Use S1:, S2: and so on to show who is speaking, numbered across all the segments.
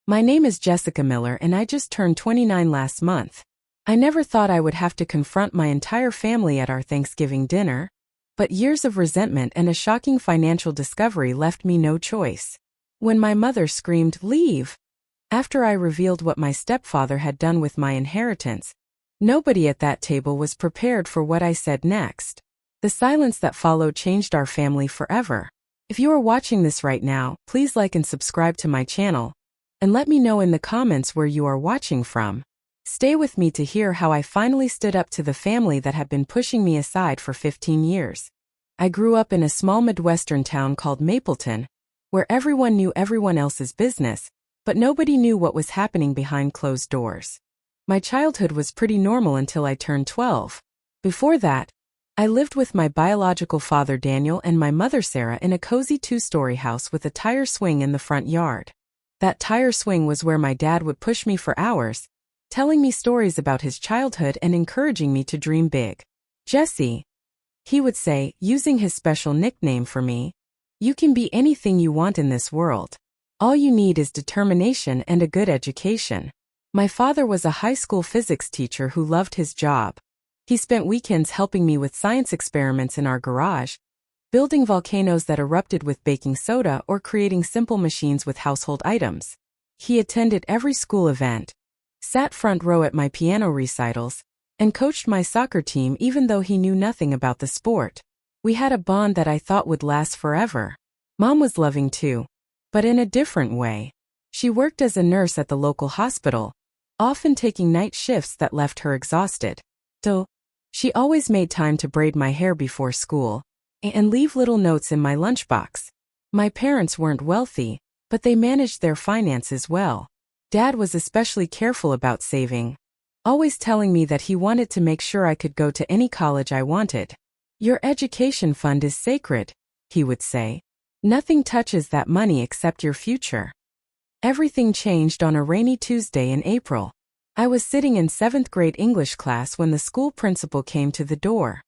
S1: My name is Jessica Miller and I just turned 29 last month. I never thought I would have to confront my entire family at our Thanksgiving dinner, but years of resentment and a shocking financial discovery left me no choice. When my mother screamed, "Leave!" after I revealed what my stepfather had done with my inheritance, nobody at that table was prepared for what I said next. The silence that followed changed our family forever. If you are watching this right now, please like and subscribe to my channel, and let me know in the comments where you are watching from. Stay with me to hear how I finally stood up to the family that had been pushing me aside for 15 years. I grew up in a small Midwestern town called Mapleton, where everyone knew everyone else's business, but nobody knew what was happening behind closed doors. My childhood was pretty normal until I turned 12. Before that, I lived with my biological father Daniel and my mother Sarah in a cozy 2-story house with a tire swing in the front yard. That tire swing was where my dad would push me for hours, telling me stories about his childhood and encouraging me to dream big. "Jessie," he would say, using his special nickname for me, "you can be anything you want in this world. All you need is determination and a good education." My father was a high school physics teacher who loved his job. He spent weekends helping me with science experiments in our garage, building volcanoes that erupted with baking soda or creating simple machines with household items. He attended every school event, sat front row at my piano recitals, and coached my soccer team even though he knew nothing about the sport. We had a bond that I thought would last forever. Mom was loving too, but in a different way. She worked as a nurse at the local hospital, often taking night shifts that left her exhausted. So, she always made time to braid my hair before school and leave little notes in my lunchbox. My parents weren't wealthy, but they managed their finances well. Dad was especially careful about saving, always telling me that he wanted to make sure I could go to any college I wanted. "Your education fund is sacred," he would say. "Nothing touches that money except your future." Everything changed on a rainy Tuesday in April. I was sitting in 7th grade English class when the school principal came to the door.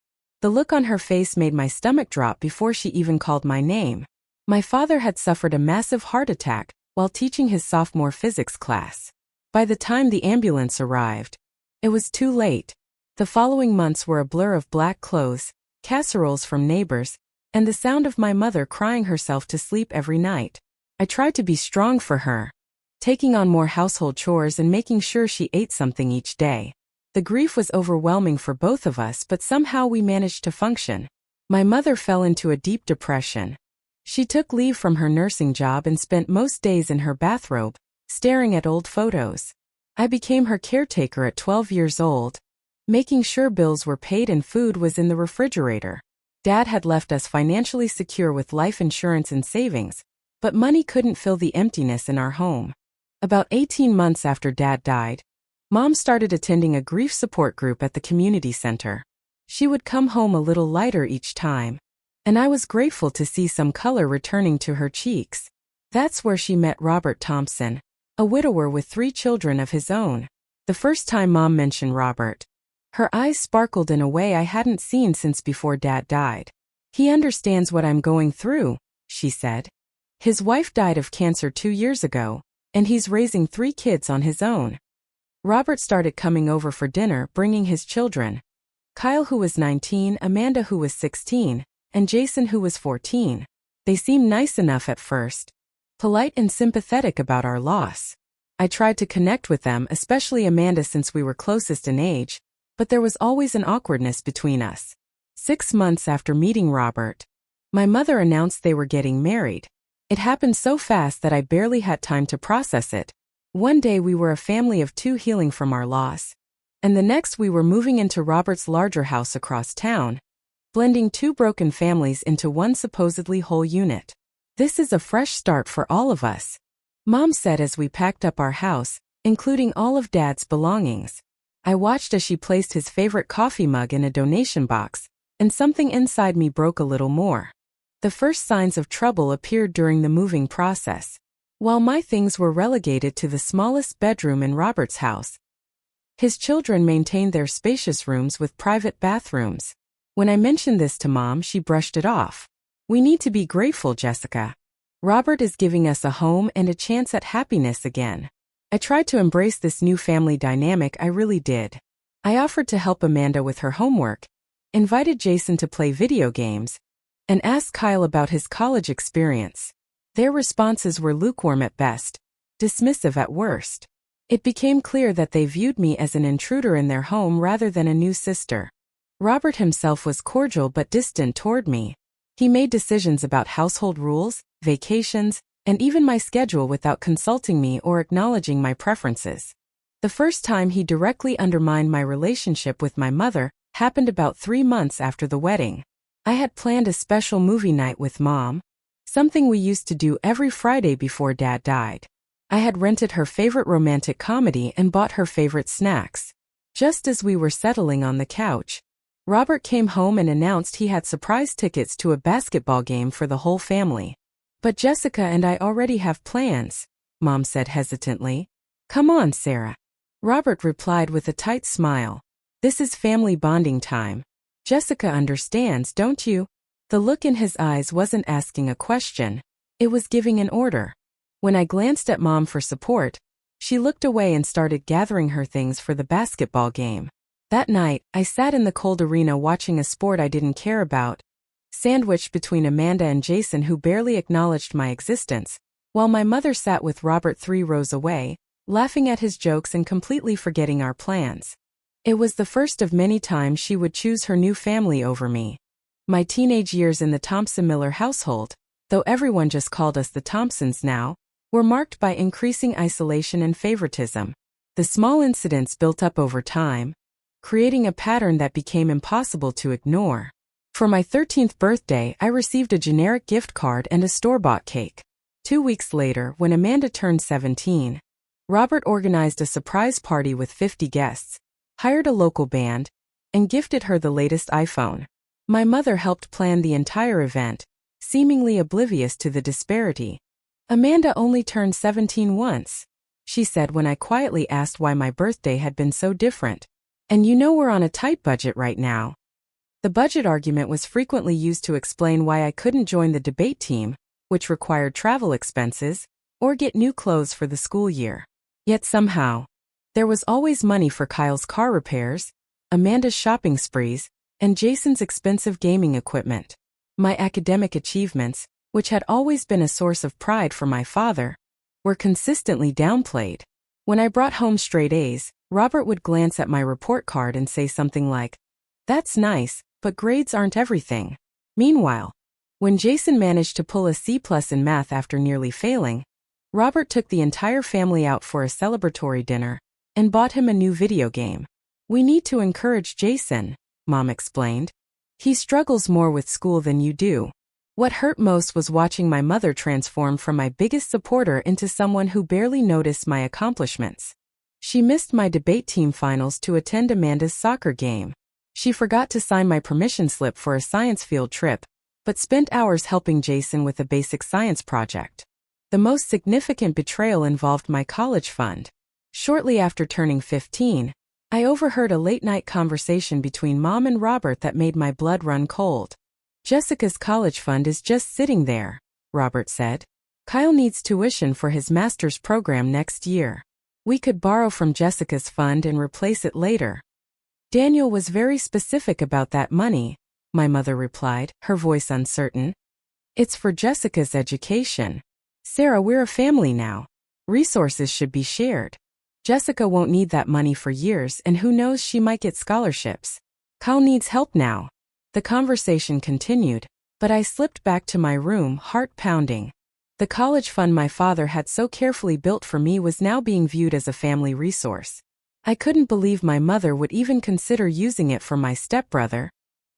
S1: The look on her face made my stomach drop before she even called my name. My father had suffered a massive heart attack while teaching his sophomore physics class. By the time the ambulance arrived, it was too late. The following months were a blur of black clothes, casseroles from neighbors, and the sound of my mother crying herself to sleep every night. I tried to be strong for her, taking on more household chores and making sure she ate something each day. The grief was overwhelming for both of us, but somehow we managed to function. My mother fell into a deep depression. She took leave from her nursing job and spent most days in her bathrobe, staring at old photos. I became her caretaker at 12 years old, making sure bills were paid and food was in the refrigerator. Dad had left us financially secure with life insurance and savings, but money couldn't fill the emptiness in our home. About 18 months after Dad died, Mom started attending a grief support group at the community center. She would come home a little lighter each time, and I was grateful to see some color returning to her cheeks. That's where she met Robert Thompson, a widower with 3 children of his own. The first time Mom mentioned Robert, her eyes sparkled in a way I hadn't seen since before Dad died. "He understands what I'm going through," she said. "His wife died of cancer 2 years ago, and he's raising 3 kids on his own." Robert started coming over for dinner, bringing his children, Kyle, who was 19, Amanda, who was 16, and Jason, who was 14. They seemed nice enough at first, polite and sympathetic about our loss. I tried to connect with them, especially Amanda since we were closest in age, but there was always an awkwardness between us. 6 months after meeting Robert, my mother announced they were getting married. It happened so fast that I barely had time to process it. One day we were a family of 2 healing from our loss, and the next we were moving into Robert's larger house across town, blending 2 broken families into one supposedly whole unit. "This is a fresh start for all of us," Mom said as we packed up our house, including all of Dad's belongings. I watched as she placed his favorite coffee mug in a donation box, and something inside me broke a little more. The first signs of trouble appeared during the moving process. While my things were relegated to the smallest bedroom in Robert's house, his children maintained their spacious rooms with private bathrooms. When I mentioned this to Mom, she brushed it off. "We need to be grateful, Jessica. Robert is giving us a home and a chance at happiness again. I tried to embrace this new family dynamic, I really did. I offered to help Amanda with her homework, invited Jason to play video games, and asked Kyle about his college experience. Their responses were lukewarm at best, dismissive at worst. It became clear that they viewed me as an intruder in their home rather than a new sister. Robert himself was cordial but distant toward me. He made decisions about household rules, vacations, and even my schedule without consulting me or acknowledging my preferences. The first time he directly undermined my relationship with my mother happened about 3 months after the wedding. I had planned a special movie night with Mom, something we used to do every Friday before Dad died. I had rented her favorite romantic comedy and bought her favorite snacks. Just as we were settling on the couch, Robert came home and announced he had surprise tickets to a basketball game for the whole family. "But Jessica and I already have plans," Mom said hesitantly. "Come on, Sarah." Robert replied with a tight smile. "This is family bonding time. Jessica understands, don't you?" The look in his eyes wasn't asking a question. It was giving an order. When I glanced at Mom for support, she looked away and started gathering her things for the basketball game. That night, I sat in the cold arena watching a sport I didn't care about, sandwiched between Amanda and Jason, who barely acknowledged my existence, while my mother sat with Robert 3 rows away, laughing at his jokes and completely forgetting our plans. It was the first of many times she would choose her new family over me. My teenage years in the Thompson-Miller household, though everyone just called us the Thompsons now, were marked by increasing isolation and favoritism. The small incidents built up over time, creating a pattern that became impossible to ignore. For my 13th birthday, I received a generic gift card and a store-bought cake. 2 weeks later, when Amanda turned 17, Robert organized a surprise party with 50 guests, hired a local band, and gifted her the latest iPhone. My mother helped plan the entire event, seemingly oblivious to the disparity. "Amanda only turned 17 once," she said when I quietly asked why my birthday had been so different. "And you know we're on a tight budget right now." The budget argument was frequently used to explain why I couldn't join the debate team, which required travel expenses, or get new clothes for the school year. Yet somehow, there was always money for Kyle's car repairs, Amanda's shopping sprees, and Jason's expensive gaming equipment. My academic achievements, which had always been a source of pride for my father, were consistently downplayed. When I brought home straight A's, Robert would glance at my report card and say something like, "That's nice, but grades aren't everything." Meanwhile, when Jason managed to pull a C+ in math after nearly failing, Robert took the entire family out for a celebratory dinner and bought him a new video game. "We need to encourage Jason," Mom explained. "He struggles more with school than you do." What hurt most was watching my mother transform from my biggest supporter into someone who barely noticed my accomplishments. She missed my debate team finals to attend Amanda's soccer game. She forgot to sign my permission slip for a science field trip, but spent hours helping Jason with a basic science project. The most significant betrayal involved my college fund. Shortly after turning 15, I overheard a late-night conversation between Mom and Robert that made my blood run cold. "Jessica's college fund is just sitting there," Robert said. "Kyle needs tuition for his master's program next year. We could borrow from Jessica's fund and replace it later." "Daniel was very specific about that money," my mother replied, her voice uncertain. "It's for Jessica's education. Sarah, we're a family now. Resources should be shared. Jessica won't need that money for years, and who knows, she might get scholarships. Kyle needs help now." The conversation continued, but I slipped back to my room, heart pounding. The college fund my father had so carefully built for me was now being viewed as a family resource. I couldn't believe my mother would even consider using it for my stepbrother,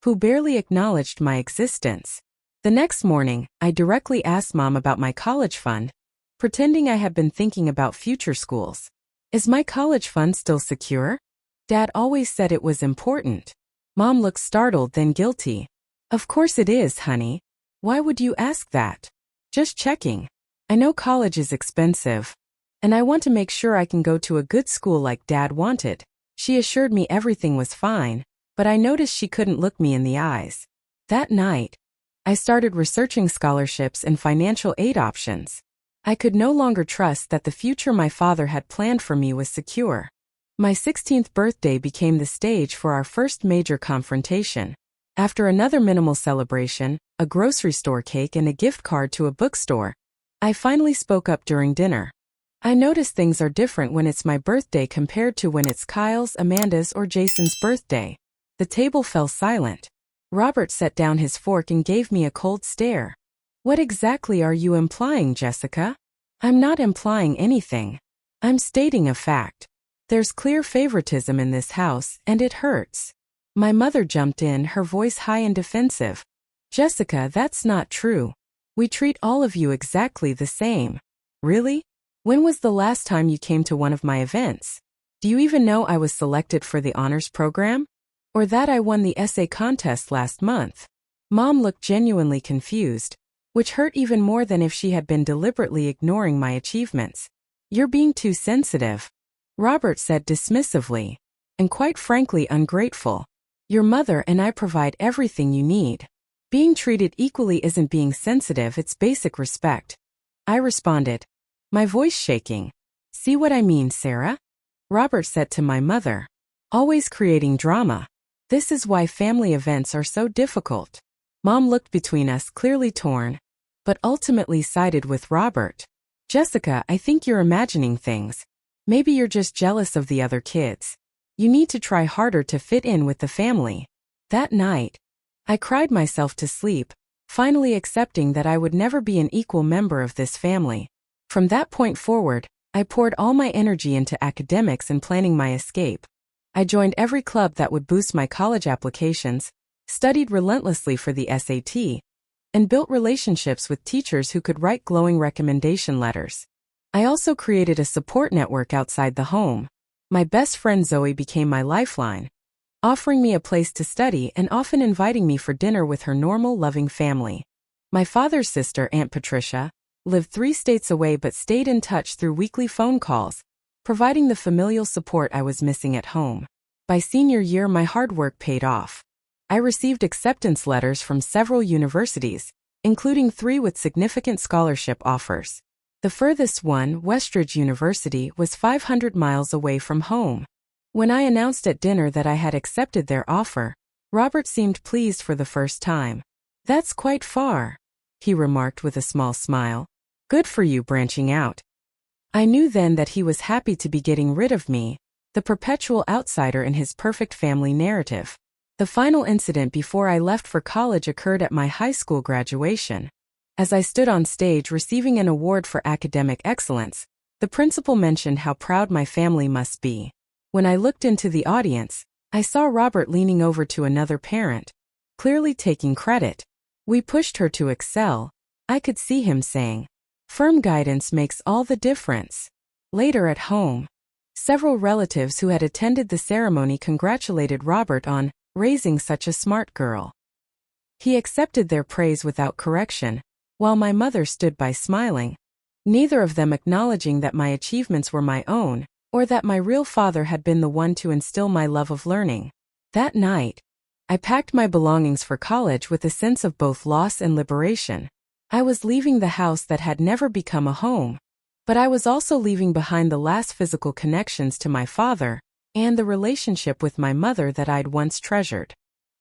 S1: who barely acknowledged my existence. The next morning, I directly asked Mom about my college fund, pretending I had been thinking about future schools. "Is my college fund still secure? Dad always said it was important." Mom looked startled, then guilty. "Of course it is, honey. Why would you ask that?" "Just checking. I know college is expensive, and I want to make sure I can go to a good school like Dad wanted." She assured me everything was fine, but I noticed she couldn't look me in the eyes. That night, I started researching scholarships and financial aid options. I could no longer trust that the future my father had planned for me was secure. My 16th birthday became the stage for our first major confrontation. After another minimal celebration, a grocery store cake and a gift card to a bookstore, I finally spoke up during dinner. I notice things are different when it's my birthday compared to when it's Kyle's, Amanda's, or Jason's birthday. The table fell silent. Robert set down his fork and gave me a cold stare. What exactly are you implying, Jessica? I'm not implying anything. I'm stating a fact. There's clear favoritism in this house, and it hurts. My mother jumped in, her voice high and defensive. Jessica, that's not true. We treat all of you exactly the same. Really? When was the last time you came to one of my events? Do you even know I was selected for the honors program? Or that I won the essay contest last month? Mom looked genuinely confused, which hurt even more than if she had been deliberately ignoring my achievements. You're being too sensitive, Robert said dismissively, and quite frankly ungrateful. Your mother and I provide everything you need. Being treated equally isn't being sensitive, it's basic respect. I responded, my voice shaking. See what I mean, Sarah? Robert said to my mother. Always creating drama. This is why family events are so difficult. Mom looked between us, clearly torn, but ultimately sided with Robert. Jessica, I think you're imagining things. Maybe you're just jealous of the other kids. You need to try harder to fit in with the family. That night, I cried myself to sleep, finally accepting that I would never be an equal member of this family. From that point forward, I poured all my energy into academics and planning my escape. I joined every club that would boost my college applications, studied relentlessly for the SAT, and built relationships with teachers who could write glowing recommendation letters. I also created a support network outside the home. My best friend Zoe became my lifeline, offering me a place to study and often inviting me for dinner with her normal, loving family. My father's sister, Aunt Patricia, lived 3 states away but stayed in touch through weekly phone calls, providing the familial support I was missing at home. By senior year, my hard work paid off. I received acceptance letters from several universities, including 3 with significant scholarship offers. The furthest one, Westridge University, was 500 miles away from home. When I announced at dinner that I had accepted their offer, Robert seemed pleased for the first time. That's quite far, he remarked with a small smile. Good for you branching out. I knew then that he was happy to be getting rid of me, the perpetual outsider in his perfect family narrative. The final incident before I left for college occurred at my high school graduation. As I stood on stage receiving an award for academic excellence, the principal mentioned how proud my family must be. When I looked into the audience, I saw Robert leaning over to another parent, clearly taking credit. We pushed her to excel, I could see him saying. Firm guidance makes all the difference. Later at home, several relatives who had attended the ceremony congratulated Robert on raising such a smart girl. He accepted their praise without correction, while my mother stood by smiling, neither of them acknowledging that my achievements were my own, or that my real father had been the one to instill my love of learning. That night, I packed my belongings for college with a sense of both loss and liberation. I was leaving the house that had never become a home, but I was also leaving behind the last physical connections to my father and the relationship with my mother that I'd once treasured.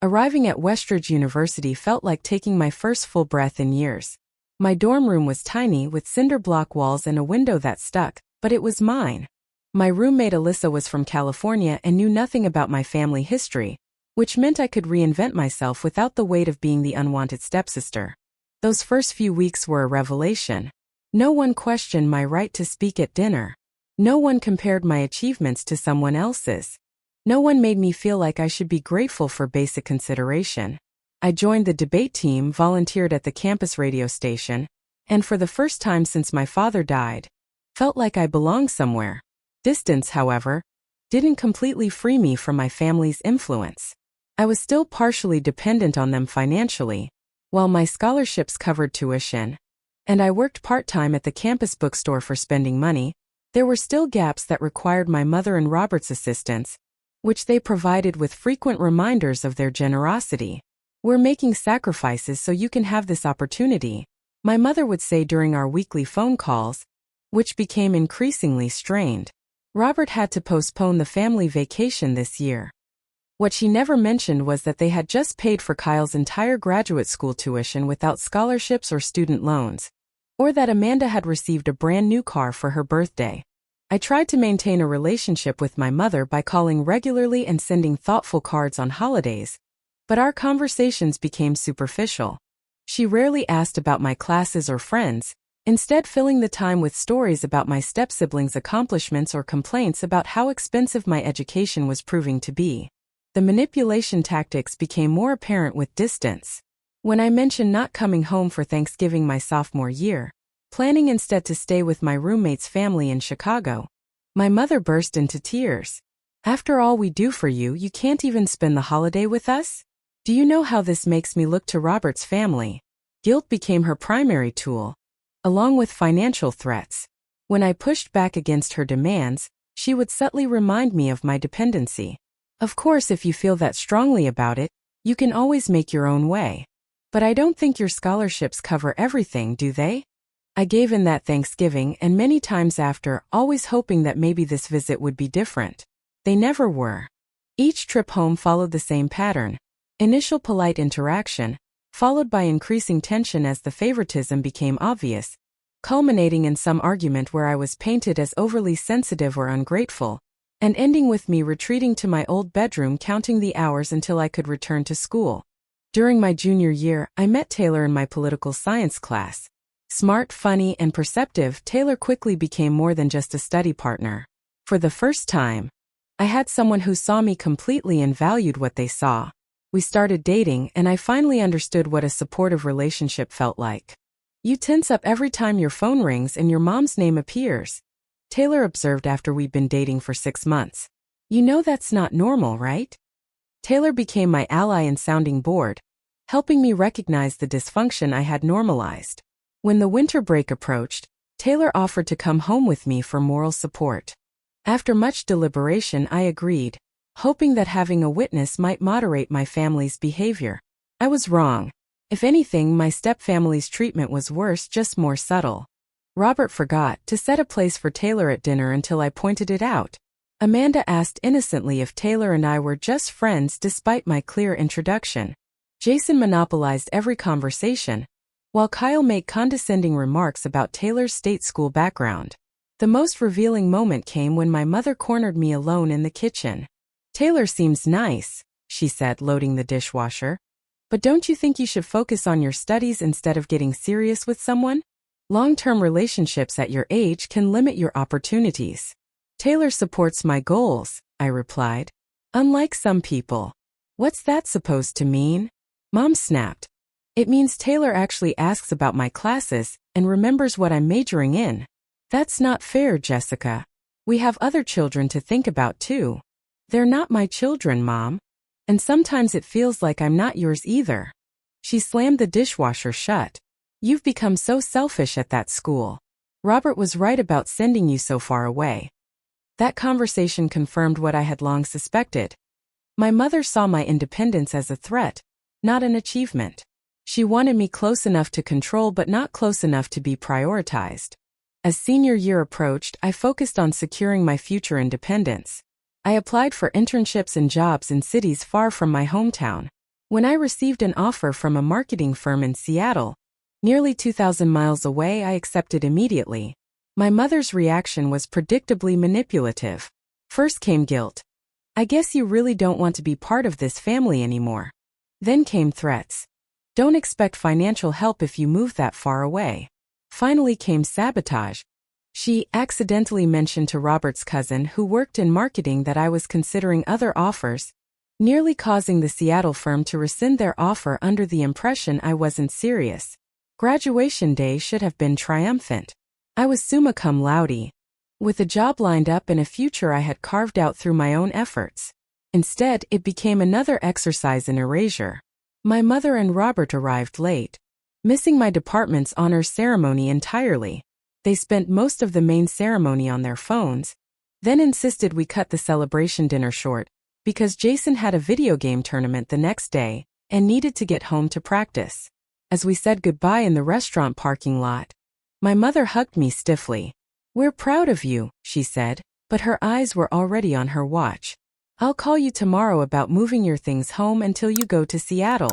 S1: Arriving at Westridge University felt like taking my first full breath in years. My dorm room was tiny with cinder block walls and a window that stuck, but it was mine. My roommate Alyssa was from California and knew nothing about my family history, which meant I could reinvent myself without the weight of being the unwanted stepsister. Those first few weeks were a revelation. No one questioned my right to speak at dinner. No one compared my achievements to someone else's. No one made me feel like I should be grateful for basic consideration. I joined the debate team, volunteered at the campus radio station, and for the first time since my father died, felt like I belonged somewhere. Distance, however, didn't completely free me from my family's influence. I was still partially dependent on them financially, while my scholarships covered tuition, and I worked part-time at the campus bookstore for spending money. There were still gaps that required my mother and Robert's assistance, which they provided with frequent reminders of their generosity. We're making sacrifices so you can have this opportunity, my mother would say during our weekly phone calls, which became increasingly strained. Robert had to postpone the family vacation this year. What she never mentioned was that they had just paid for Kyle's entire graduate school tuition without scholarships or student loans, or that Amanda had received a brand new car for her birthday. I tried to maintain a relationship with my mother by calling regularly and sending thoughtful cards on holidays, but our conversations became superficial. She rarely asked about my classes or friends, instead filling the time with stories about my stepsiblings' accomplishments or complaints about how expensive my education was proving to be. The manipulation tactics became more apparent with distance. When I mentioned not coming home for Thanksgiving my sophomore year, planning instead to stay with my roommate's family in Chicago, my mother burst into tears. After all we do for you, you can't even spend the holiday with us? Do you know how this makes me look to Robert's family? Guilt became her primary tool, along with financial threats. When I pushed back against her demands, she would subtly remind me of my dependency. Of course, if you feel that strongly about it, you can always make your own way. But I don't think your scholarships cover everything, do they? I gave in that Thanksgiving and many times after, always hoping that maybe this visit would be different. They never were. Each trip home followed the same pattern. Initial polite interaction, followed by increasing tension as the favoritism became obvious, culminating in some argument where I was painted as overly sensitive or ungrateful, and ending with me retreating to my old bedroom counting the hours until I could return to school. During my junior year, I met Taylor in my political science class. Smart, funny, and perceptive, Taylor quickly became more than just a study partner. For the first time, I had someone who saw me completely and valued what they saw. We started dating, and I finally understood what a supportive relationship felt like. You tense up every time your phone rings and your mom's name appears, Taylor observed after we'd been dating for 6 months. You know that's not normal, right? Taylor became my ally and sounding board, helping me recognize the dysfunction I had normalized. When the winter break approached, Taylor offered to come home with me for moral support. After much deliberation, I agreed, hoping that having a witness might moderate my family's behavior. I was wrong. If anything, my stepfamily's treatment was worse, just more subtle. Robert forgot to set a place for Taylor at dinner until I pointed it out. Amanda asked innocently if Taylor and I were just friends despite my clear introduction. Jason monopolized every conversation, while Kyle made condescending remarks about Taylor's state school background. The most revealing moment came when my mother cornered me alone in the kitchen. Taylor seems nice, she said, loading the dishwasher. But don't you think you should focus on your studies instead of getting serious with someone? Long-term relationships at your age can limit your opportunities. Taylor supports my goals, I replied. Unlike some people. What's that supposed to mean? Mom snapped. It means Taylor actually asks about my classes and remembers what I'm majoring in. That's not fair, Jessica. We have other children to think about too. They're not my children, Mom. And sometimes it feels like I'm not yours either. She slammed the dishwasher shut. You've become so selfish at that school. Robert was right about sending you so far away. That conversation confirmed what I had long suspected. My mother saw my independence as a threat, not an achievement. She wanted me close enough to control but not close enough to be prioritized. As senior year approached, I focused on securing my future independence. I applied for internships and jobs in cities far from my hometown. When I received an offer from a marketing firm in Seattle, nearly 2,000 miles away, I accepted immediately. My mother's reaction was predictably manipulative. First came guilt. I guess you really don't want to be part of this family anymore. Then came threats. Don't expect financial help if you move that far away. Finally came sabotage. She accidentally mentioned to Robert's cousin who worked in marketing that I was considering other offers, nearly causing the Seattle firm to rescind their offer under the impression I wasn't serious. Graduation day should have been triumphant. I was summa cum laude, with a job lined up and a future I had carved out through my own efforts. Instead, it became another exercise in erasure. My mother and Robert arrived late, missing my department's honors ceremony entirely. They spent most of the main ceremony on their phones, then insisted we cut the celebration dinner short, because Jason had a video game tournament the next day, and needed to get home to practice. As we said goodbye in the restaurant parking lot, my mother hugged me stiffly. "We're proud of you," she said, but her eyes were already on her watch. "I'll call you tomorrow about moving your things home until you go to Seattle."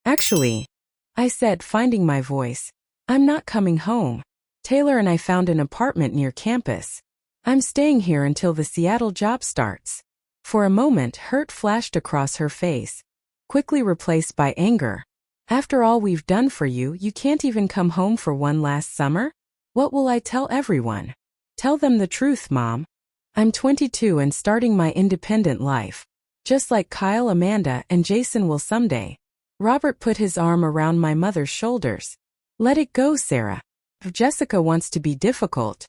S1: "Actually," I said, finding my voice, "I'm not coming home. Taylor and I found an apartment near campus. I'm staying here until the Seattle job starts." For a moment, hurt flashed across her face, quickly replaced by anger. "After all we've done for you, you can't even come home for one last summer? What will I tell everyone?" "Tell them the truth, Mom. I'm 22 and starting my independent life. Just like Kyle, Amanda, and Jason will someday." Robert put his arm around my mother's shoulders. "Let it go, Sarah. If Jessica wants to be difficult,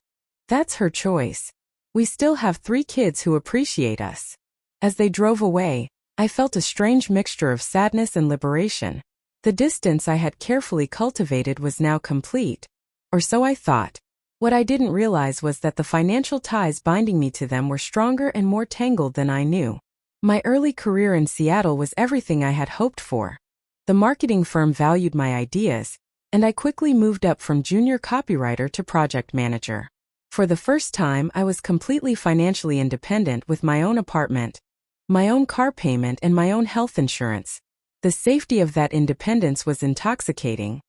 S1: that's her choice. We still have 3 kids who appreciate us." As they drove away, I felt a strange mixture of sadness and liberation. The distance I had carefully cultivated was now complete. Or so I thought. What I didn't realize was that the financial ties binding me to them were stronger and more tangled than I knew. My early career in Seattle was everything I had hoped for. The marketing firm valued my ideas, and I quickly moved up from junior copywriter to project manager. For the first time, I was completely financially independent with my own apartment, my own car payment, and my own health insurance. The safety of that independence was intoxicating.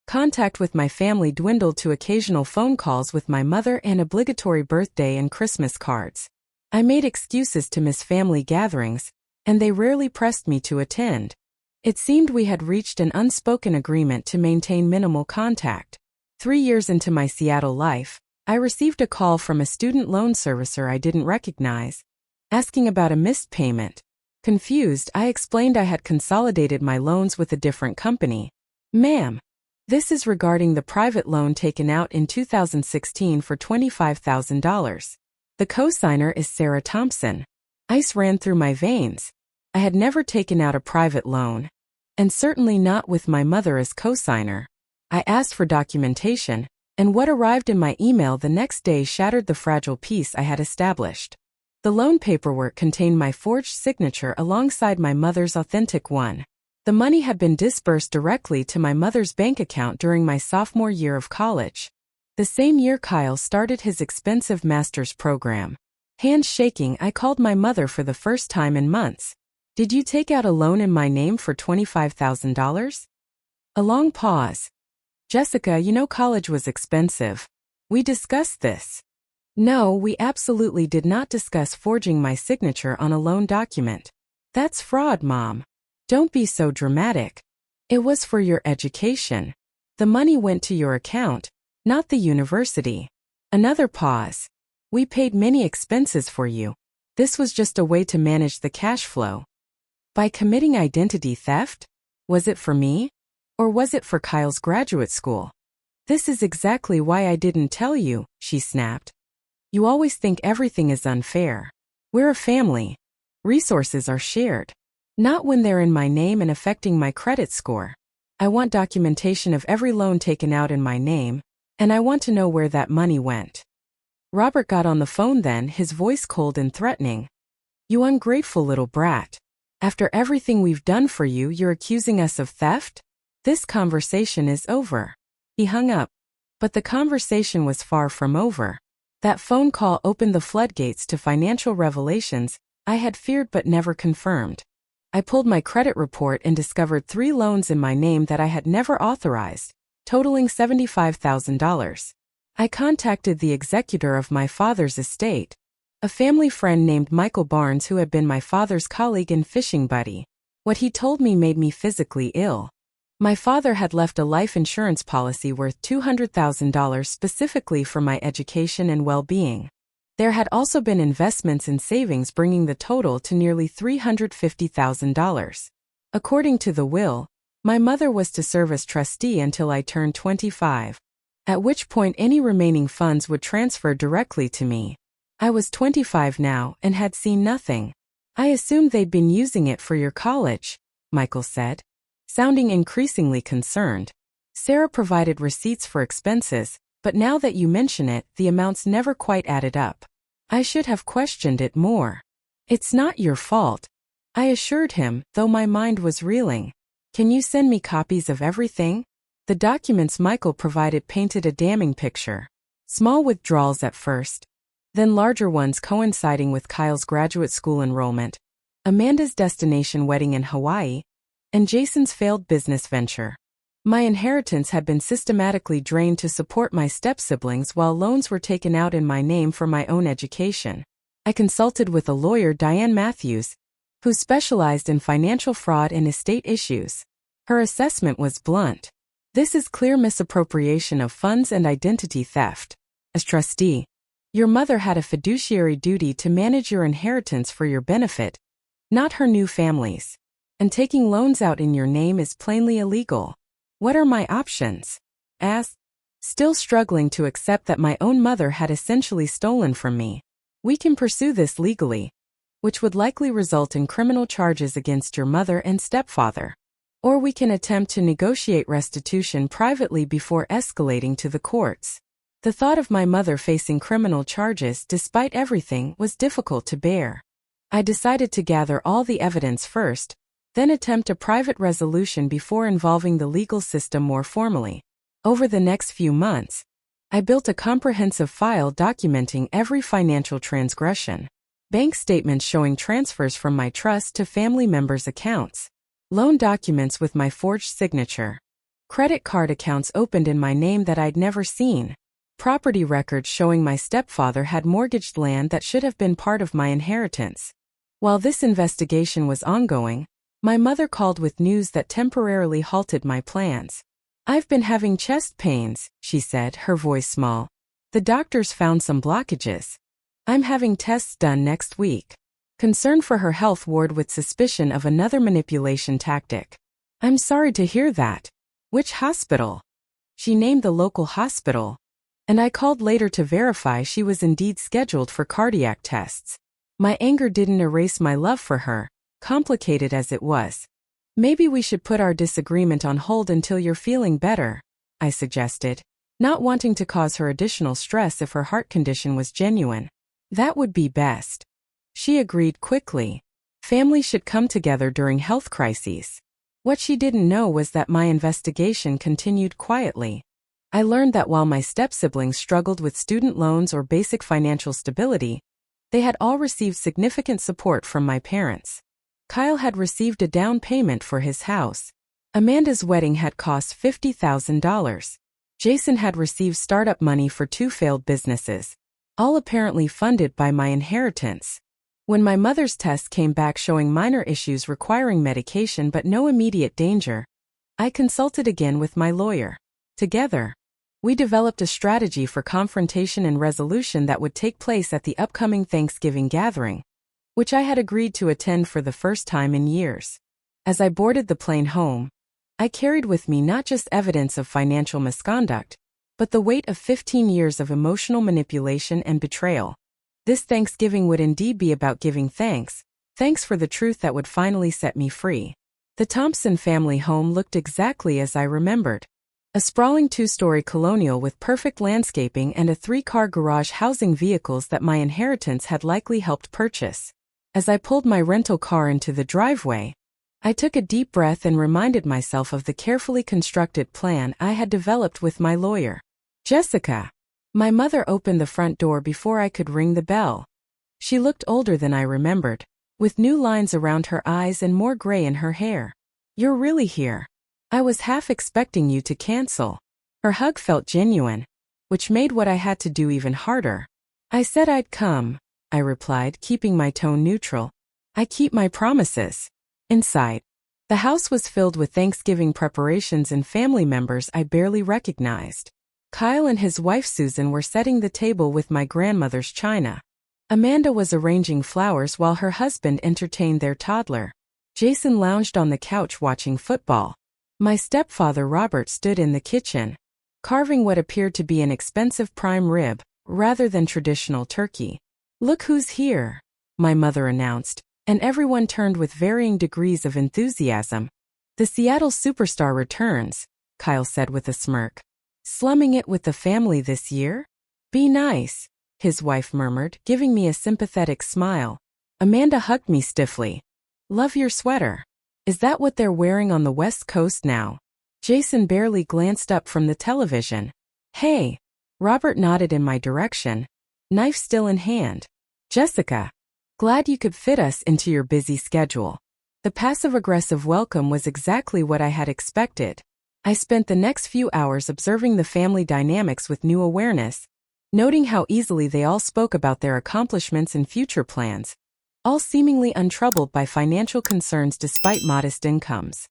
S1: Contact with my family dwindled to occasional phone calls with my mother and obligatory birthday and Christmas cards. I made excuses to miss family gatherings, and they rarely pressed me to attend. It seemed we had reached an unspoken agreement to maintain minimal contact. 3 years into my Seattle life, I received a call from a student loan servicer I didn't recognize, asking about a missed payment. Confused, I explained I had consolidated my loans with a different company. "Ma'am, this is regarding the private loan taken out in 2016 for $25,000. The cosigner is Sarah Thompson." Ice ran through my veins. I had never taken out a private loan, and certainly not with my mother as cosigner. I asked for documentation, and what arrived in my email the next day shattered the fragile peace I had established. The loan paperwork contained my forged signature alongside my mother's authentic one. The money had been disbursed directly to my mother's bank account during my sophomore year of college. The same year Kyle started his expensive master's program. Hands shaking, I called my mother for the first time in months. "Did you take out a loan in my name for $25,000? A long pause. "Jessica, you know college was expensive. We discussed this." "No, we absolutely did not discuss forging my signature on a loan document. That's fraud, Mom. Don't be so dramatic. It was for your education. The money went to your account, not the university." Another pause. "We paid many expenses for you. This was just a way to manage the cash flow." By committing identity theft? Was it for me? Or was it for Kyle's graduate school? "This is exactly why I didn't tell you," she snapped. "You always think everything is unfair. We're a family. Resources are shared. Not when they're in my name and affecting my credit score. I want documentation of every loan taken out in my name, and I want to know where that money went." Robert got on the phone then, his voice cold and threatening. "You ungrateful little brat. After everything we've done for you, you're accusing us of theft? This conversation is over." He hung up. But the conversation was far from over. That phone call opened the floodgates to financial revelations I had feared but never confirmed. I pulled my credit report and discovered 3 loans in my name that I had never authorized, totaling $75,000. I contacted the executor of my father's estate, a family friend named Michael Barnes who had been my father's colleague and fishing buddy. What he told me made me physically ill. My father had left a life insurance policy worth $200,000 specifically for my education and well-being. There had also been investments and savings bringing the total to nearly $350,000. According to the will, my mother was to serve as trustee until I turned 25, at which point any remaining funds would transfer directly to me. I was 25 now and had seen nothing. "I assumed they'd been using it for your college," Michael said, sounding increasingly concerned. "Sarah provided receipts for expenses, but now that you mention it, the amounts never quite added up. I should have questioned it more." "It's not your fault," I assured him, though my mind was reeling. Can you send me copies of everything? The documents Michael provided painted a damning picture. Small withdrawals at first, then larger ones coinciding with Kyle's graduate school enrollment, Amanda's destination wedding in Hawaii, and Jason's failed business venture. My inheritance had been systematically drained to support my step-siblings while loans were taken out in my name for my own education. I consulted with a lawyer, Diane Matthews, who specialized in financial fraud and estate issues. Her assessment was blunt. This is clear misappropriation of funds and identity theft. As trustee, your mother had a fiduciary duty to manage your inheritance for your benefit, not her new family's. And taking loans out in your name is plainly illegal. What are my options? Asked, still struggling to accept that my own mother had essentially stolen from me. We can pursue this legally, which would likely result in criminal charges against your mother and stepfather. Or we can attempt to negotiate restitution privately before escalating to the courts. The thought of my mother facing criminal charges despite everything was difficult to bear. I decided to gather all the evidence first, then attempt a private resolution before involving the legal system more formally. Over the next few months, I built a comprehensive file documenting every financial transgression. Bank statements showing transfers from my trust to family members' accounts. Loan documents with my forged signature. Credit card accounts opened in my name that I'd never seen. Property records showing my stepfather had mortgaged land that should have been part of my inheritance. While this investigation was ongoing, my mother called with news that temporarily halted my plans. I've been having chest pains, she said, her voice small. The doctors found some blockages. I'm having tests done next week. Concern for her health warred with suspicion of another manipulation tactic. I'm sorry to hear that. Which hospital? She named the local hospital, and I called later to verify she was indeed scheduled for cardiac tests. My anger didn't erase my love for her, complicated as it was. Maybe we should put our disagreement on hold until you're feeling better, I suggested, not wanting to cause her additional stress if her heart condition was genuine. That would be best. She agreed quickly. Families should come together during health crises. What she didn't know was that my investigation continued quietly. I learned that while my step-siblings struggled with student loans or basic financial stability, they had all received significant support from my parents. Kyle had received a down payment for his house. Amanda's wedding had cost $50,000. Jason had received startup money for 2 failed businesses, all apparently funded by my inheritance. When my mother's test came back showing minor issues requiring medication but no immediate danger, I consulted again with my lawyer. Together, we developed a strategy for confrontation and resolution that would take place at the upcoming Thanksgiving gathering, which I had agreed to attend for the first time in years. As I boarded the plane home, I carried with me not just evidence of financial misconduct, but the weight of 15 years of emotional manipulation and betrayal. This Thanksgiving would indeed be about giving thanks for the truth that would finally set me free. The Thompson family home looked exactly as I remembered. A sprawling 2-story colonial with perfect landscaping and a 3-car garage housing vehicles that my inheritance had likely helped purchase. As I pulled my rental car into the driveway, I took a deep breath and reminded myself of the carefully constructed plan I had developed with my lawyer. Jessica. My mother opened the front door before I could ring the bell. She looked older than I remembered, with new lines around her eyes and more gray in her hair. You're really here. I was half expecting you to cancel. Her hug felt genuine, which made what I had to do even harder. I said I'd come, I replied, keeping my tone neutral. I keep my promises. Inside, the house was filled with Thanksgiving preparations and family members I barely recognized. Kyle and his wife Susan were setting the table with my grandmother's china. Amanda was arranging flowers while her husband entertained their toddler. Jason lounged on the couch watching football. My stepfather Robert stood in the kitchen, carving what appeared to be an expensive prime rib, rather than traditional turkey. Look who's here, my mother announced, and everyone turned with varying degrees of enthusiasm. The Seattle superstar returns, Kyle said with a smirk. Slumming it with the family this year? Be nice, his wife murmured, giving me a sympathetic smile. Amanda hugged me stiffly. Love your sweater. Is that what they're wearing on the West Coast now? Jason barely glanced up from the television. Hey. Robert nodded in my direction, knife still in hand. Jessica. Glad you could fit us into your busy schedule. The passive-aggressive welcome was exactly what I had expected. I spent the next few hours observing the family dynamics with new awareness, noting how easily they all spoke about their accomplishments and future plans, all seemingly untroubled by financial concerns despite modest incomes.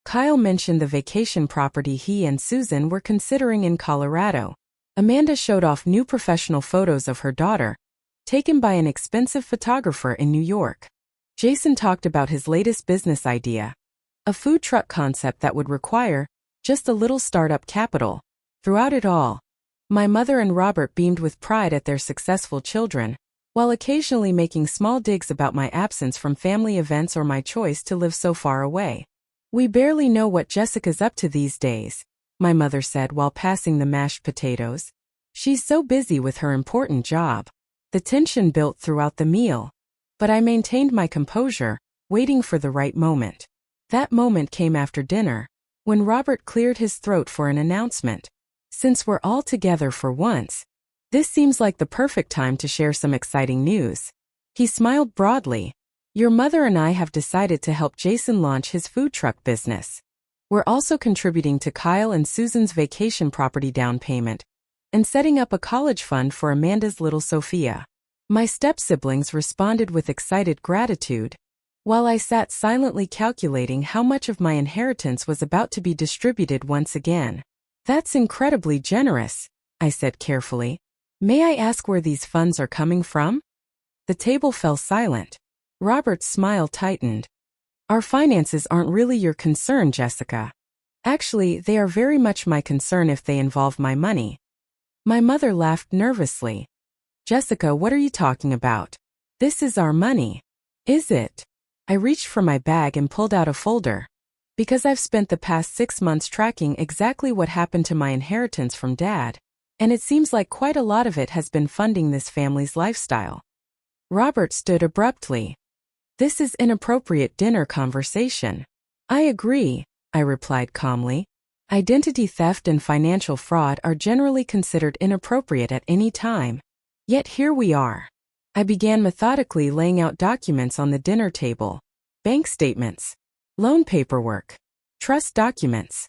S1: Kyle mentioned the vacation property he and Susan were considering in Colorado. Amanda showed off new professional photos of her daughter, taken by an expensive photographer in New York. Jason talked about his latest business idea, a food truck concept that would require just a little startup capital. Throughout it all, my mother and Robert beamed with pride at their successful children, while occasionally making small digs about my absence from family events or my choice to live so far away. We barely know what Jessica's up to these days, my mother said while passing the mashed potatoes. She's so busy with her important job. The tension built throughout the meal, but I maintained my composure, waiting for the right moment. That moment came after dinner, when Robert cleared his throat for an announcement. Since we're all together for once, this seems like the perfect time to share some exciting news. He smiled broadly. Your mother and I have decided to help Jason launch his food truck business. We're also contributing to Kyle and Susan's vacation property down payment and setting up a college fund for Amanda's little Sophia. My stepsiblings responded with excited gratitude, while I sat silently calculating how much of my inheritance was about to be distributed once again. That's incredibly generous, I said carefully. May I ask where these funds are coming from? The table fell silent. Robert's smile tightened. Our finances aren't really your concern, Jessica. Actually, they are very much my concern if they involve my money. My mother laughed nervously. Jessica, what are you talking about? This is our money. Is it? I reached for my bag and pulled out a folder. Because I've spent the past 6 months tracking exactly what happened to my inheritance from Dad, and it seems like quite a lot of it has been funding this family's lifestyle. Robert stood abruptly. This is inappropriate dinner conversation. I agree, I replied calmly. Identity theft and financial fraud are generally considered inappropriate at any time. Yet here we are. I began methodically laying out documents on the dinner table. Bank statements, loan paperwork, trust documents.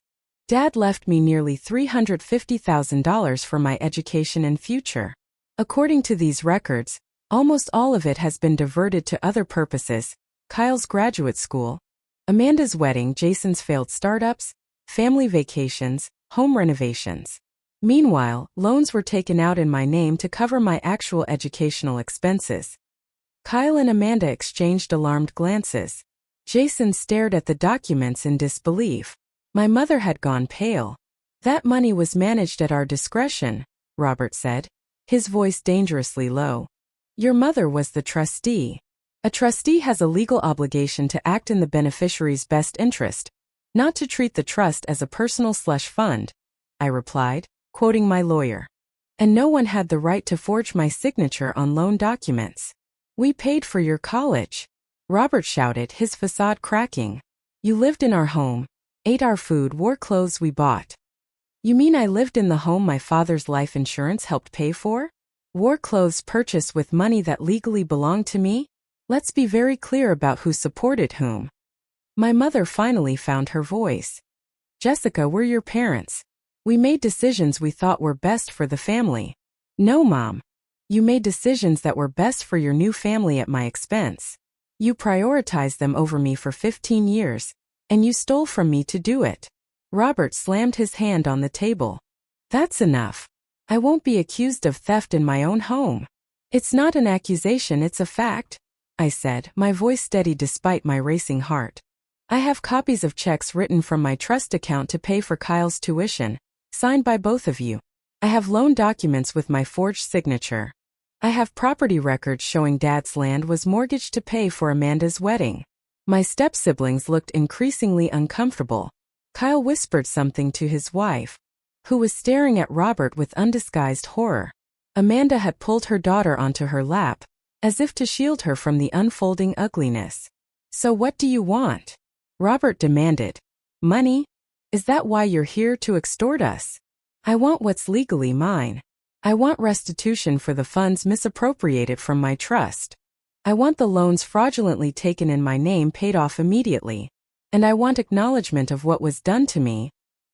S1: Dad left me nearly $350,000 for my education and future. According to these records, almost all of it has been diverted to other purposes: Kyle's graduate school, Amanda's wedding, Jason's failed startups, family vacations, home renovations. Meanwhile, loans were taken out in my name to cover my actual educational expenses. Kyle and Amanda exchanged alarmed glances. Jason stared at the documents in disbelief. My mother had gone pale. That money was managed at our discretion, Robert said, his voice dangerously low. Your mother was the trustee. A trustee has a legal obligation to act in the beneficiary's best interest, not to treat the trust as a personal slush fund, I replied, quoting my lawyer. And no one had the right to forge my signature on loan documents. We paid for your college, Robert shouted, his facade cracking. You lived in our home, ate our food, wore clothes we bought. You mean I lived in the home my father's life insurance helped pay for? Wore clothes purchased with money that legally belonged to me? Let's be very clear about who supported whom. My mother finally found her voice. Jessica, we're your parents. We made decisions we thought were best for the family. No, Mom. You made decisions that were best for your new family at my expense. You prioritized them over me for 15 years, and you stole from me to do it. Robert slammed his hand on the table. That's enough. I won't be accused of theft in my own home. It's not an accusation, it's a fact, I said, my voice steady despite my racing heart. I have copies of checks written from my trust account to pay for Kyle's tuition, signed by both of you. I have loan documents with my forged signature. I have property records showing Dad's land was mortgaged to pay for Amanda's wedding. My step-siblings looked increasingly uncomfortable. Kyle whispered something to his wife, who was staring at Robert with undisguised horror. Amanda had pulled her daughter onto her lap, as if to shield her from the unfolding ugliness. So what do you want? Robert demanded. Money? Is that why you're here to extort us? I want what's legally mine. I want restitution for the funds misappropriated from my trust. I want the loans fraudulently taken in my name paid off immediately. And I want acknowledgement of what was done to me,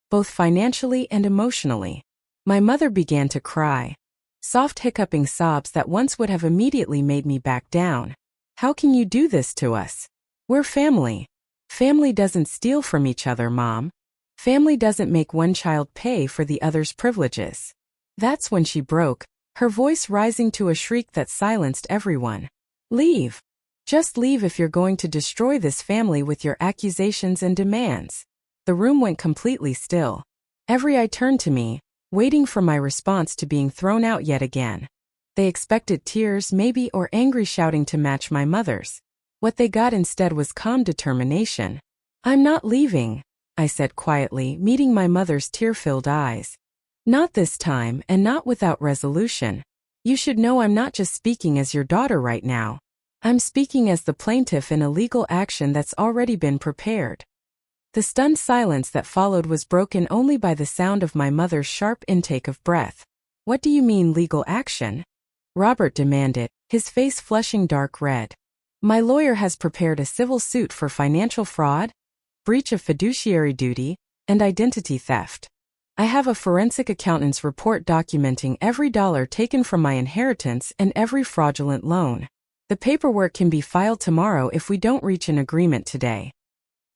S1: both financially and emotionally. My mother began to cry. Soft hiccuping sobs that once would have immediately made me back down. How can you do this to us? We're family. Family doesn't steal from each other, Mom. Family doesn't make one child pay for the other's privileges. That's when she broke, her voice rising to a shriek that silenced everyone. Leave. Just leave if you're going to destroy this family with your accusations and demands. The room went completely still. Every eye turned to me, waiting for my response to being thrown out yet again. They expected tears, maybe, or angry shouting to match my mother's. What they got instead was calm determination. I'm not leaving, I said quietly, meeting my mother's tear-filled eyes. Not this time, and not without resolution. You should know I'm not just speaking as your daughter right now. I'm speaking as the plaintiff in a legal action that's already been prepared. The stunned silence that followed was broken only by the sound of my mother's sharp intake of breath. What do you mean, legal action? Robert demanded, his face flushing dark red. My lawyer has prepared a civil suit for financial fraud, breach of fiduciary duty, and identity theft. I have a forensic accountant's report documenting every dollar taken from my inheritance and every fraudulent loan. The paperwork can be filed tomorrow if we don't reach an agreement today.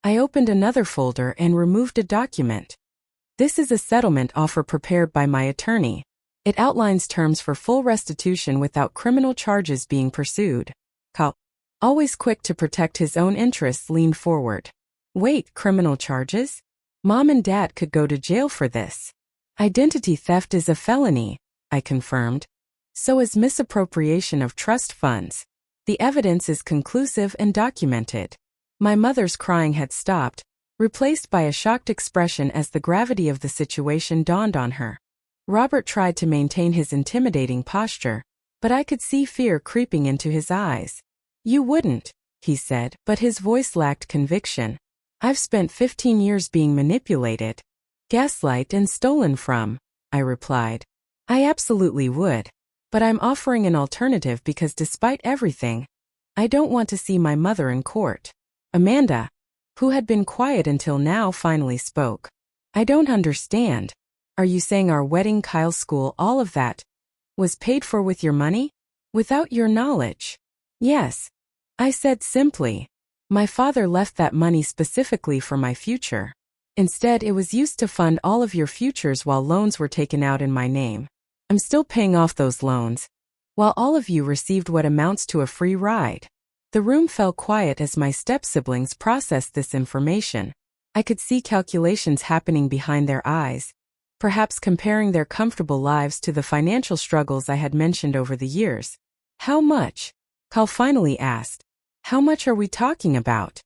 S1: I opened another folder and removed a document. This is a settlement offer prepared by my attorney. It outlines terms for full restitution without criminal charges being pursued. Kyle, always quick to protect his own interests, leaned forward. Wait, criminal charges? Mom and Dad could go to jail for this. Identity theft is a felony, I confirmed. So is misappropriation of trust funds. The evidence is conclusive and documented. My mother's crying had stopped, replaced by a shocked expression as the gravity of the situation dawned on her. Robert tried to maintain his intimidating posture, but I could see fear creeping into his eyes. You wouldn't, he said, but his voice lacked conviction. I've spent 15 years being manipulated, gaslighted, and stolen from, I replied. I absolutely would. But I'm offering an alternative because despite everything, I don't want to see my mother in court. Amanda, who had been quiet until now, finally spoke. I don't understand. Are you saying our wedding, Kyle's school, all of that, was paid for with your money? Without your knowledge? Yes. I said simply. My father left that money specifically for my future. Instead, it was used to fund all of your futures while loans were taken out in my name. I'm still paying off those loans, while all of you received what amounts to a free ride. The room fell quiet as my stepsiblings processed this information. I could see calculations happening behind their eyes, perhaps comparing their comfortable lives to the financial struggles I had mentioned over the years. How much? Kyle finally asked. How much are we talking about?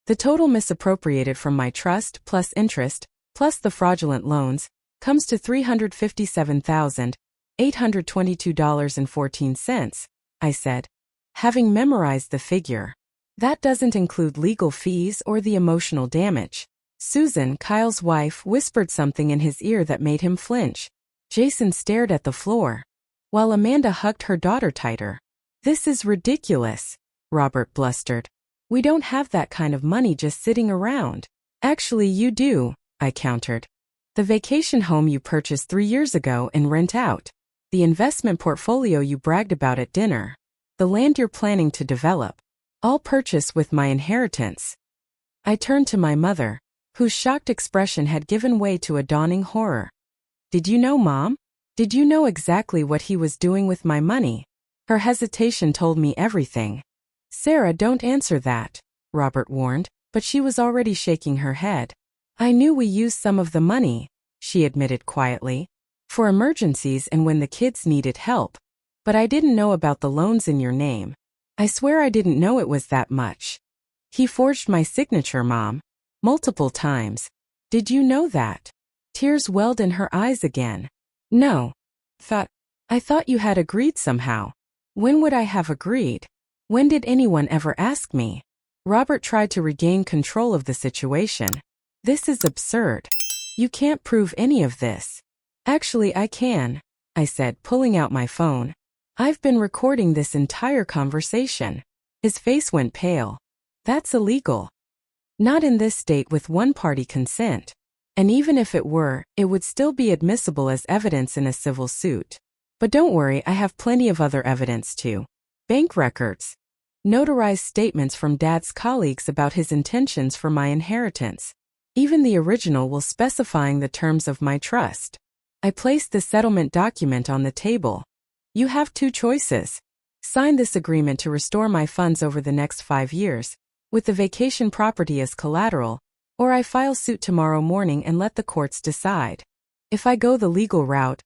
S1: The total misappropriated from my trust plus interest, plus the fraudulent loans, comes to $357,822.14, I said, having memorized the figure. That doesn't include legal fees or the emotional damage. Susan, Kyle's wife, whispered something in his ear that made him flinch. Jason stared at the floor, while Amanda hugged her daughter tighter. This is ridiculous, Robert blustered. We don't have that kind of money just sitting around. Actually, you do, I countered. The vacation home you purchased 3 years ago and rent out. The investment portfolio you bragged about at dinner. The land you're planning to develop. All purchased with my inheritance. I turned to my mother, whose shocked expression had given way to a dawning horror. Did you know, Mom? Did you know exactly what he was doing with my money? Her hesitation told me everything. Sarah, don't answer that, Robert warned, but she was already shaking her head. I knew we used some of the money, she admitted quietly, for emergencies and when the kids needed help. But I didn't know about the loans in your name. I swear I didn't know it was that much. He forged my signature, Mom. Multiple times. Did you know that? Tears welled in her eyes again. No. I thought you had agreed somehow. When would I have agreed? When did anyone ever ask me? Robert tried to regain control of the situation. This is absurd. You can't prove any of this. Actually, I can, I said, pulling out my phone. I've been recording this entire conversation. His face went pale. That's illegal. Not in this state with one-party consent. And even if it were, it would still be admissible as evidence in a civil suit. But don't worry, I have plenty of other evidence too. Bank records. Notarized statements from Dad's colleagues about his intentions for my inheritance. Even the original will specifying the terms of my trust. I placed the settlement document on the table. You have two choices. Sign this agreement to restore my funds over the next 5 years, with the vacation property as collateral, or I file suit tomorrow morning and let the courts decide. If I go the legal route,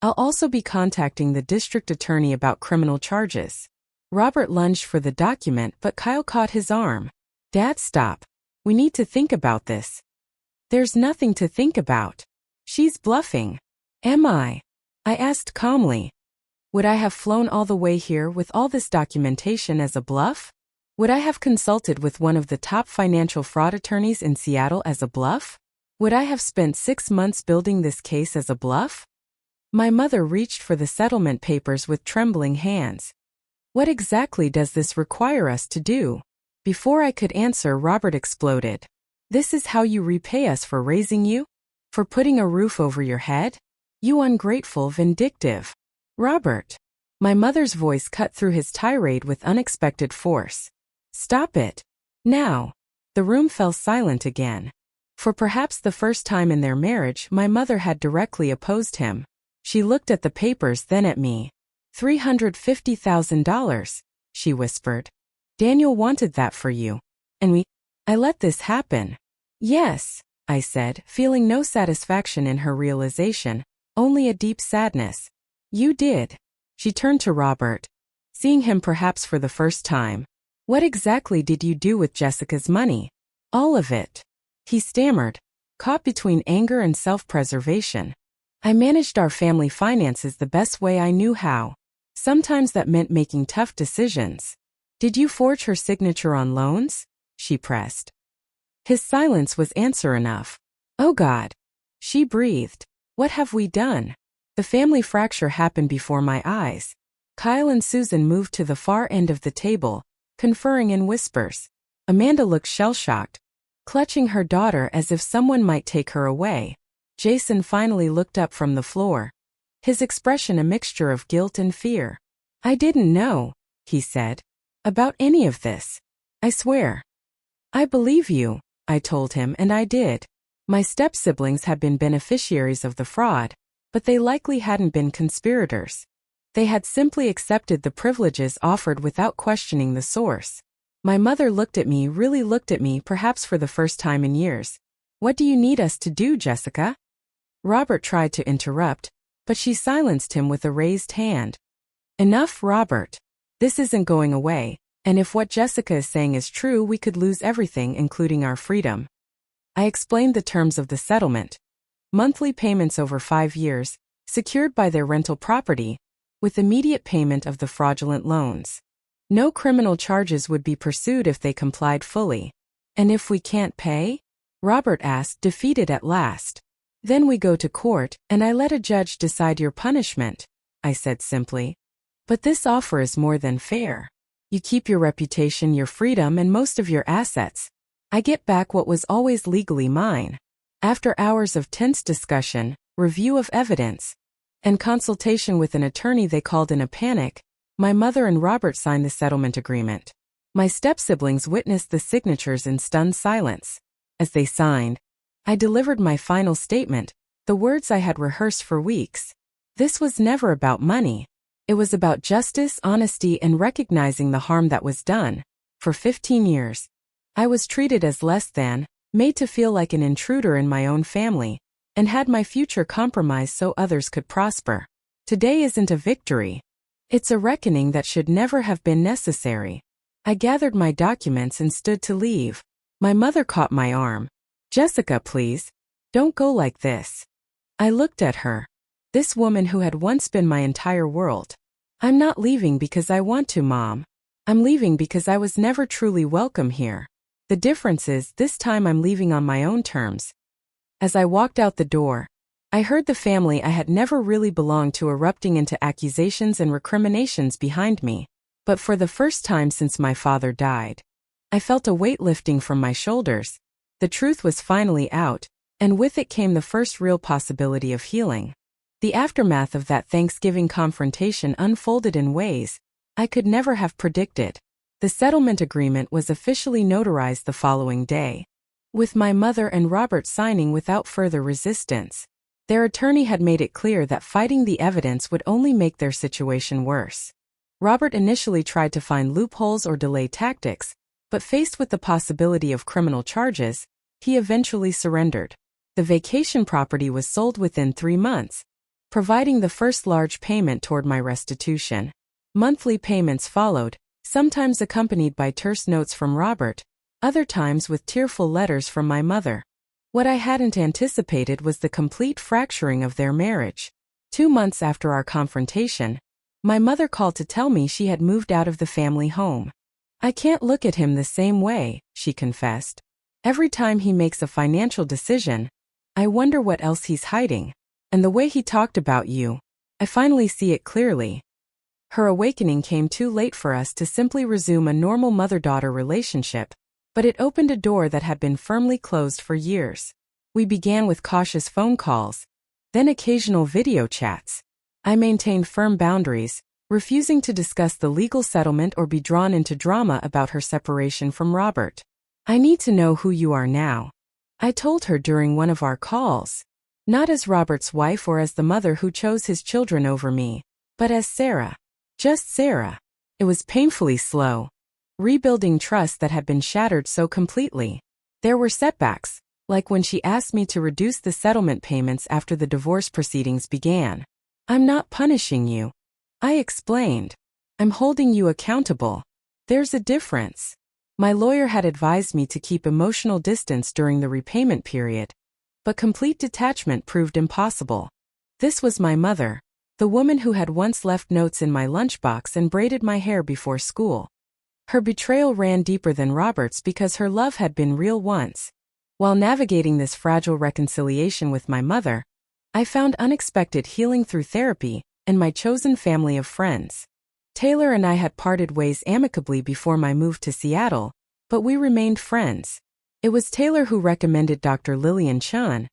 S1: I'll also be contacting the district attorney about criminal charges. Robert lunged for the document, but Kyle caught his arm. Dad, stop. We need to think about this. There's nothing to think about. She's bluffing. Am I? I asked calmly. Would I have flown all the way here with all this documentation as a bluff? Would I have consulted with one of the top financial fraud attorneys in Seattle as a bluff? Would I have spent 6 months building this case as a bluff? My mother reached for the settlement papers with trembling hands. What exactly does this require us to do? Before I could answer, Robert exploded. This is how you repay us for raising you? For putting a roof over your head? You ungrateful, vindictive. Robert. My mother's voice cut through his tirade with unexpected force. Stop it. Now. The room fell silent again. For perhaps the first time in their marriage, my mother had directly opposed him. She looked at the papers, then at me. $350,000, she whispered. Daniel wanted that for you. And I let this happen. Yes, I said, feeling no satisfaction in her realization, only a deep sadness. You did. She turned to Robert, seeing him perhaps for the first time. What exactly did you do with Jessica's money? All of it. He stammered, caught between anger and self-preservation. I managed our family finances the best way I knew how. Sometimes that meant making tough decisions. Did you forge her signature on loans? She pressed. His silence was answer enough. Oh God. She breathed. What have we done? The family fracture happened before my eyes. Kyle and Susan moved to the far end of the table, conferring in whispers. Amanda looked shell-shocked, clutching her daughter as if someone might take her away. Jason finally looked up from the floor, his expression a mixture of guilt and fear. I didn't know, he said, about any of this. I swear. I believe you, I told him, and I did. My step-siblings had been beneficiaries of the fraud, but they likely hadn't been conspirators. They had simply accepted the privileges offered without questioning the source. My mother looked at me, really looked at me, perhaps for the first time in years. What do you need us to do, Jessica? Robert tried to interrupt, but she silenced him with a raised hand. Enough, Robert. This isn't going away, and if what Jessica is saying is true, we could lose everything, including our freedom. I explained the terms of the settlement. Monthly payments over 5 years, secured by their rental property, with immediate payment of the fraudulent loans. No criminal charges would be pursued if they complied fully. And if we can't pay? Robert asked, defeated at last. Then we go to court, and I let a judge decide your punishment, I said simply. But this offer is more than fair. You keep your reputation, your freedom, and most of your assets. I get back what was always legally mine. After hours of tense discussion, review of evidence, and consultation with an attorney they called in a panic, my mother and Robert signed the settlement agreement. My step-siblings witnessed the signatures in stunned silence. As they signed, I delivered my final statement, the words I had rehearsed for weeks. This was never about money. It was about justice, honesty, and recognizing the harm that was done. For 15 years, I was treated as less than, made to feel like an intruder in my own family, and had my future compromised so others could prosper. Today isn't a victory. It's a reckoning that should never have been necessary. I gathered my documents and stood to leave. My mother caught my arm. Jessica, please. Don't go like this. I looked at her. This woman who had once been my entire world. I'm not leaving because I want to, Mom. I'm leaving because I was never truly welcome here. The difference is, this time I'm leaving on my own terms. As I walked out the door, I heard the family I had never really belonged to erupting into accusations and recriminations behind me. But for the first time since my father died, I felt a weight lifting from my shoulders. The truth was finally out, and with it came the first real possibility of healing. The aftermath of that Thanksgiving confrontation unfolded in ways I could never have predicted. The settlement agreement was officially notarized the following day, with my mother and Robert signing without further resistance. Their attorney had made it clear that fighting the evidence would only make their situation worse. Robert initially tried to find loopholes or delay tactics, but faced with the possibility of criminal charges, he eventually surrendered. The vacation property was sold within 3 months, providing the first large payment toward my restitution. Monthly payments followed, sometimes accompanied by terse notes from Robert, other times with tearful letters from my mother. What I hadn't anticipated was the complete fracturing of their marriage. 2 months after our confrontation, my mother called to tell me she had moved out of the family home. I can't look at him the same way, she confessed. Every time he makes a financial decision, I wonder what else he's hiding. And the way he talked about you, I finally see it clearly. Her awakening came too late for us to simply resume a normal mother-daughter relationship, but it opened a door that had been firmly closed for years. We began with cautious phone calls, then occasional video chats. I maintained firm boundaries, refusing to discuss the legal settlement or be drawn into drama about her separation from Robert. I need to know who you are now, I told her during one of our calls. Not as Robert's wife or as the mother who chose his children over me, but as Sarah. Just Sarah. It was painfully slow, rebuilding trust that had been shattered so completely. There were setbacks, like when she asked me to reduce the settlement payments after the divorce proceedings began. I'm not punishing you, I explained. I'm holding you accountable. There's a difference. My lawyer had advised me to keep emotional distance during the repayment period, but complete detachment proved impossible. This was my mother, the woman who had once left notes in my lunchbox and braided my hair before school. Her betrayal ran deeper than Robert's because her love had been real once. While navigating this fragile reconciliation with my mother, I found unexpected healing through therapy and my chosen family of friends. Taylor and I had parted ways amicably before my move to Seattle, but we remained friends. It was Taylor who recommended Dr. Lillian Chun,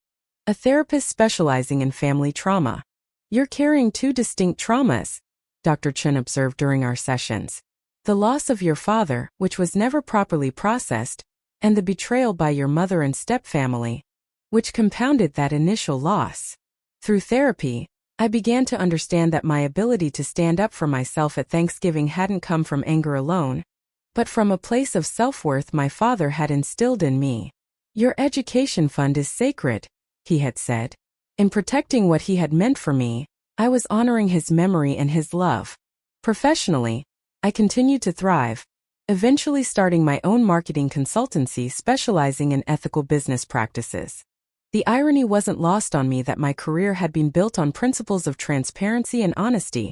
S1: a therapist specializing in family trauma. You're carrying 2 distinct traumas, Dr. Chun observed during our sessions. The loss of your father, which was never properly processed, and the betrayal by your mother and stepfamily, which compounded that initial loss. Through therapy, I began to understand that my ability to stand up for myself at Thanksgiving hadn't come from anger alone, but from a place of self-worth my father had instilled in me. Your education fund is sacred, he had said. In protecting what he had meant for me, I was honoring his memory and his love. Professionally, I continued to thrive, eventually starting my own marketing consultancy specializing in ethical business practices. The irony wasn't lost on me that my career had been built on principles of transparency and honesty,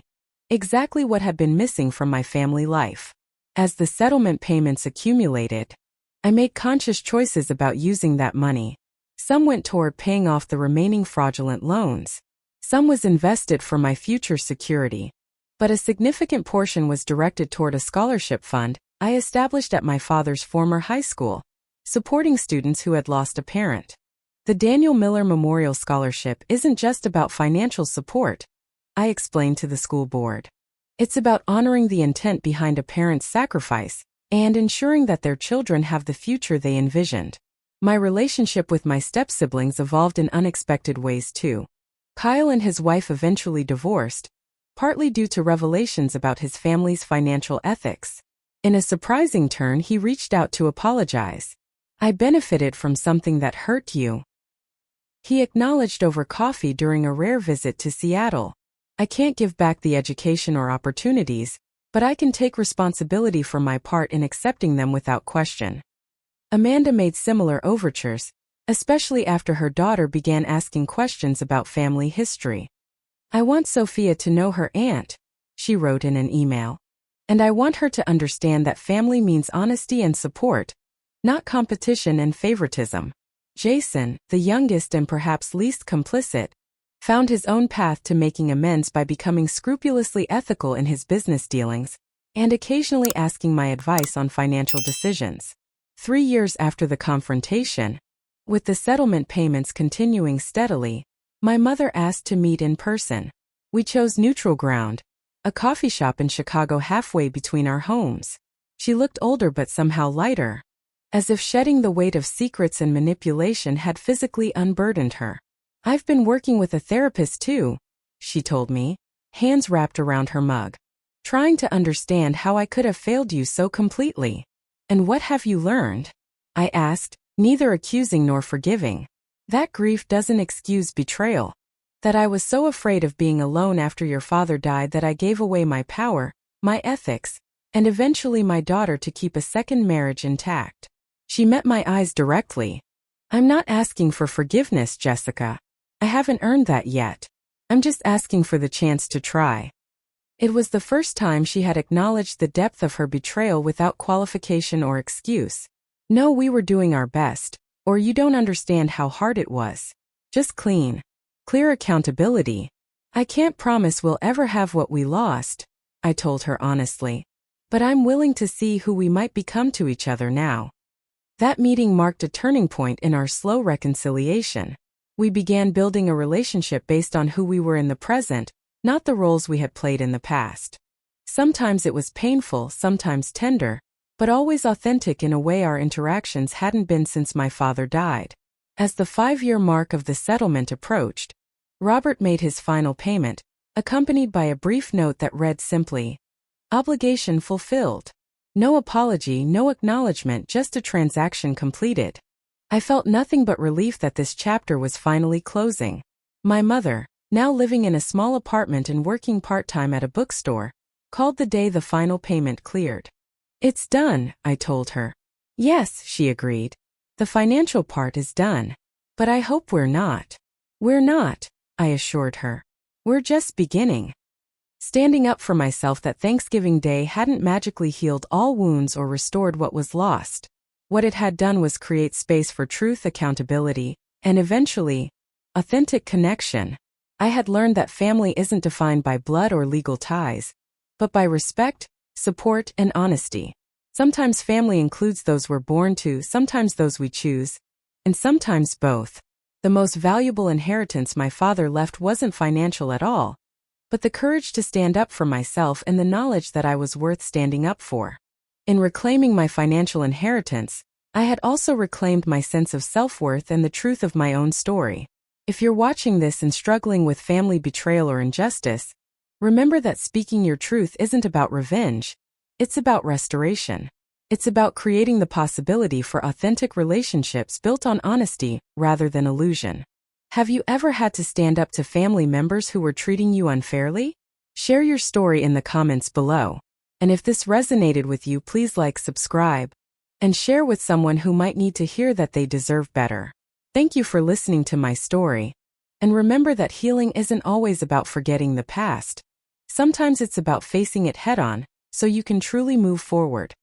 S1: exactly what had been missing from my family life. As the settlement payments accumulated, I made conscious choices about using that money. Some went toward paying off the remaining fraudulent loans. Some was invested for my future security. But a significant portion was directed toward a scholarship fund I established at my father's former high school, supporting students who had lost a parent. The Daniel Miller Memorial Scholarship isn't just about financial support, I explained to the school board. It's about honoring the intent behind a parent's sacrifice and ensuring that their children have the future they envisioned. My relationship with my stepsiblings evolved in unexpected ways too. Kyle and his wife eventually divorced, partly due to revelations about his family's financial ethics. In a surprising turn, he reached out to apologize. I benefited from something that hurt you, he acknowledged over coffee during a rare visit to Seattle. I can't give back the education or opportunities, but I can take responsibility for my part in accepting them without question. Amanda made similar overtures, especially after her daughter began asking questions about family history. I want Sophia to know her aunt, she wrote in an email. And I want her to understand that family means honesty and support, not competition and favoritism. Jason, the youngest and perhaps least complicit, found his own path to making amends by becoming scrupulously ethical in his business dealings and occasionally asking my advice on financial decisions. 3 years after the confrontation, with the settlement payments continuing steadily, my mother asked to meet in person. We chose neutral ground, a coffee shop in Chicago halfway between our homes. She looked older but somehow lighter, as if shedding the weight of secrets and manipulation had physically unburdened her. "I've been working with a therapist too," she told me, hands wrapped around her mug, "trying to understand how I could have failed you so completely." "And what have you learned?" I asked, neither accusing nor forgiving. "That grief doesn't excuse betrayal. That I was so afraid of being alone after your father died that I gave away my power, my ethics, and eventually my daughter to keep a second marriage intact." She met my eyes directly. "I'm not asking for forgiveness, Jessica. I haven't earned that yet. I'm just asking for the chance to try." It was the first time she had acknowledged the depth of her betrayal without qualification or excuse. "No, we were doing our best, or you don't understand how hard it was. Just clean, clear accountability. I can't promise we'll ever have what we lost," I told her honestly. "But I'm willing to see who we might become to each other now." That meeting marked a turning point in our slow reconciliation. We began building a relationship based on who we were in the present, not the roles we had played in the past. Sometimes it was painful, sometimes tender, but always authentic in a way our interactions hadn't been since my father died. As the 5-year mark of the settlement approached, Robert made his final payment, accompanied by a brief note that read simply, "Obligation fulfilled." No apology, no acknowledgement, just a transaction completed. I felt nothing but relief that this chapter was finally closing. My mother, now living in a small apartment and working part-time at a bookstore, called the day the final payment cleared. "It's done," I told her. "Yes," she agreed. "The financial part is done. But I hope we're not." "We're not," I assured her. "We're just beginning." Standing up for myself that Thanksgiving Day hadn't magically healed all wounds or restored what was lost. What it had done was create space for truth, accountability, and eventually, authentic connection. I had learned that family isn't defined by blood or legal ties, but by respect, support, and honesty. Sometimes family includes those we're born to, sometimes those we choose, and sometimes both. The most valuable inheritance my father left wasn't financial at all, but the courage to stand up for myself and the knowledge that I was worth standing up for. In reclaiming my financial inheritance, I had also reclaimed my sense of self-worth and the truth of my own story. If you're watching this and struggling with family betrayal or injustice, remember that speaking your truth isn't about revenge. It's about restoration. It's about creating the possibility for authentic relationships built on honesty rather than illusion. Have you ever had to stand up to family members who were treating you unfairly? Share your story in the comments below. And if this resonated with you, please like, subscribe, and share with someone who might need to hear that they deserve better. Thank you for listening to my story. And remember that healing isn't always about forgetting the past. Sometimes it's about facing it head-on, so you can truly move forward.